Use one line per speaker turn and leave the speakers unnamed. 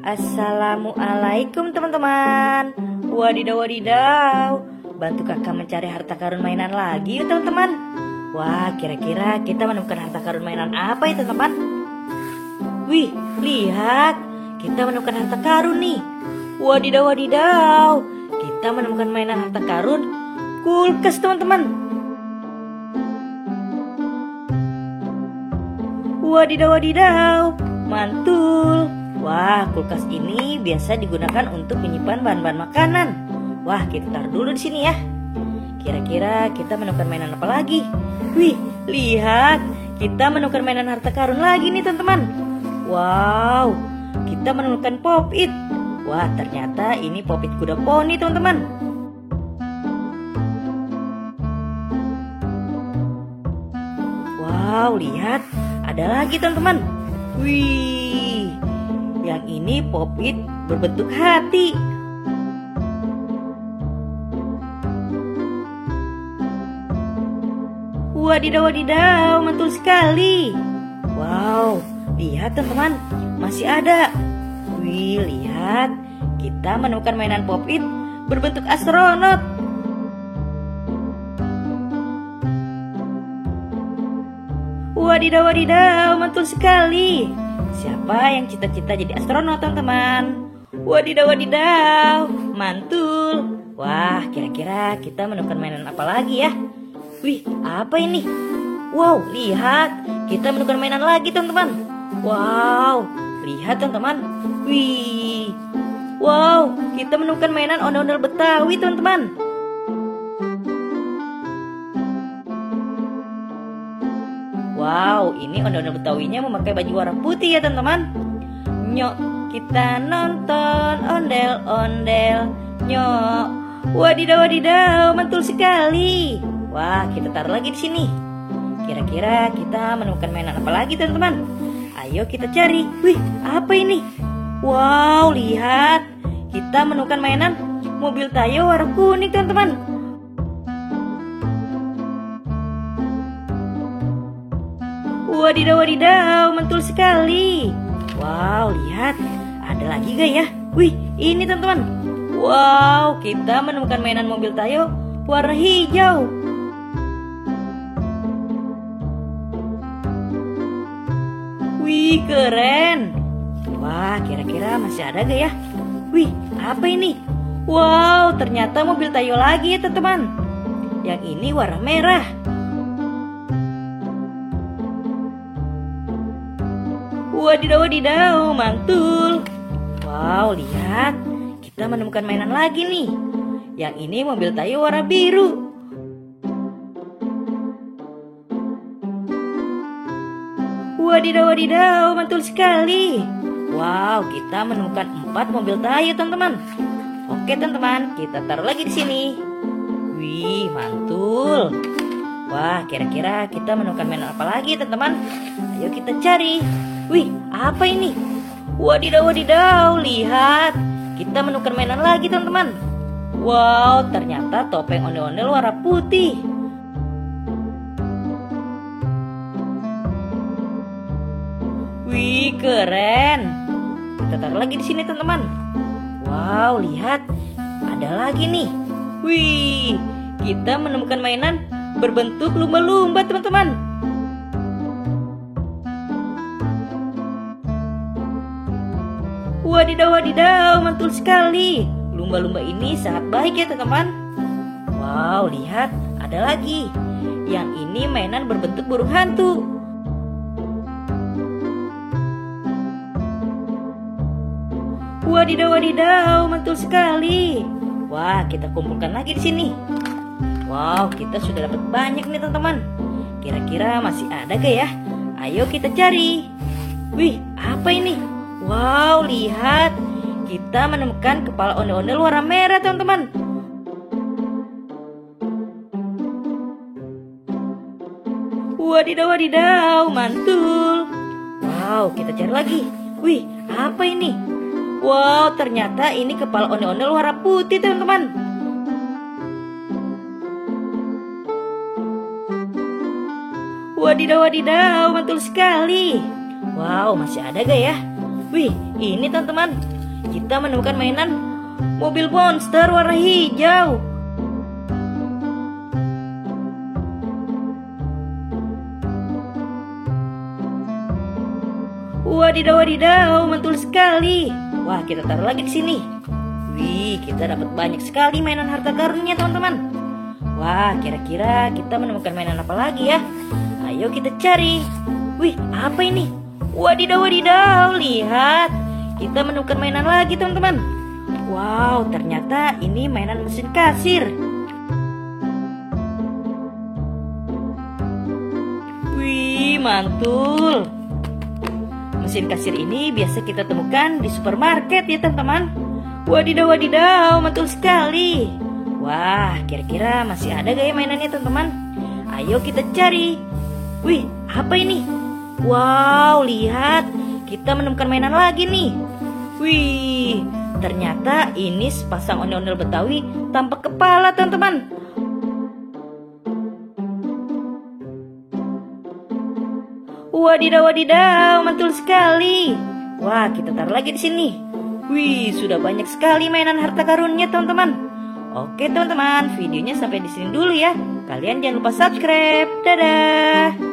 Assalamualaikum teman-teman. Wadidaw wadidaw, bantu kakak mencari harta karun mainan lagi yuk teman-teman. Wah, kira-kira kita menemukan harta karun mainan apa ya teman-teman? Wih, lihat, kita menemukan harta karun nih. Wadidaw wadidaw, kita menemukan mainan harta karun kulkas teman-teman. Wadidaw wadidaw, mantul. Wah, kulkas ini biasa digunakan untuk menyimpan bahan-bahan makanan. Wah, kita taruh dulu di sini ya. Kira-kira kita menemukan mainan apa lagi? Wih, lihat, kita menemukan mainan harta karun lagi nih teman-teman. Wow, kita menemukan pop-it. Wah, ternyata ini pop-it kuda poni teman-teman. Wow, lihat, ada lagi teman-teman. Wih, yang ini pop-it berbentuk hati. Wadidaw wadidaw, mantul sekali. Wow, lihat teman-teman, masih ada. Wih, lihat, kita menemukan mainan pop-it berbentuk astronot. Wadidaw wadidaw, mantul sekali. Siapa yang cita-cita jadi astronot teman-teman? Wadidaw wadidaw, mantul. Wah, kira-kira kita menemukan mainan apa lagi ya? Wih, apa ini? Wow, lihat, kita menemukan mainan lagi teman-teman. Wow, lihat teman-teman. Wih, wow, kita menemukan mainan ondel-ondel Betawi teman-teman. Wow, ini ondel-ondel Betawinya memakai baju warna putih ya teman-teman. Nyok, kita nonton ondel-ondel. Nyok, wadidaw wadidaw, mantul sekali. Wah, kita taruh lagi di sini. Kira-kira kita menemukan mainan apa lagi teman-teman? Ayo kita cari. Wih, apa ini? Wow, lihat, kita menemukan mainan mobil Tayo warna kuning teman-teman. Wadidaw wadidaw, mantul sekali. Wow, lihat, ada lagi gak ya? Wih, ini teman-teman. Wow, kita menemukan mainan mobil Tayo warna hijau. Wih, keren. Wah, kira-kira masih ada gak ya? Wih, apa ini? Wow, ternyata mobil Tayo lagi ya teman-teman. Yang ini warna merah. Wadidaw wadidaw, mantul. Wow, lihat, kita menemukan mainan lagi nih. Yang ini mobil Tayo warna biru. Wadidaw wadidaw, mantul sekali. Wow, kita menemukan 4 mobil Tayo teman-teman. Oke teman-teman, kita taruh lagi di sini. Wih, mantul. Wah, kira-kira kita menemukan mainan apa lagi teman-teman? Ayo kita cari. Wih, apa ini? Wadidaw wadidaw, lihat, kita menemukan mainan lagi teman-teman. Wow, ternyata topeng ondel-ondel warna putih. Wih, keren. Kita taruh lagi di sini teman-teman. Wow, lihat, ada lagi nih. Wih, kita menemukan mainan berbentuk lumba-lumba teman-teman. Wadidaw wadidaw, mantul sekali. Lumba-lumba ini sangat baik ya teman-teman. Wow, lihat, ada lagi. Yang ini mainan berbentuk burung hantu. Wadidaw wadidaw, mantul sekali. Wah, kita kumpulkan lagi di sini. Wow, kita sudah dapat banyak nih teman-teman. Kira-kira masih ada gak ya? Ayo kita cari. Wih, apa ini? Wow, lihat, kita menemukan kepala ondel-ondel warna merah teman-teman. Wadidaw wadidaw, mantul. Wow, kita cari lagi. Wih, apa ini? Wow, ternyata ini kepala ondel-ondel warna putih teman-teman. Wadidaw wadidaw, mantul sekali. Wow, masih ada gak ya? Wih, ini teman-teman, kita menemukan mainan mobil monster warna hijau. Wadidaw, wadidaw, mantul sekali. Wah, kita taruh lagi di sini. Wih, kita dapat banyak sekali mainan harta karunnya, teman-teman. Wah, kira-kira kita menemukan mainan apa lagi ya? Ayo kita cari. Wih, apa ini? Wadidaw, wadidaw, lihat. Kita menemukan mainan lagi, teman-teman. Wow, ternyata ini mainan mesin kasir. Wih, mantul. Mesin kasir ini biasa kita temukan di supermarket ya teman-teman. Wadidaw, wadidaw, mantul sekali. Wah, kira-kira masih ada gak ya mainannya teman-teman? Ayo kita cari. Wih, apa ini? Wow, lihat. Kita menemukan mainan lagi nih. Wih, ternyata ini sepasang ondel-ondel Betawi tanpa kepala teman-teman. Wadidaw, wadidaw, mantul sekali. Wah, kita taruh lagi di sini. Wih, sudah banyak sekali mainan harta karunnya, teman-teman. Oke, teman-teman, videonya sampai di sini dulu ya. Kalian jangan lupa subscribe. Dadah.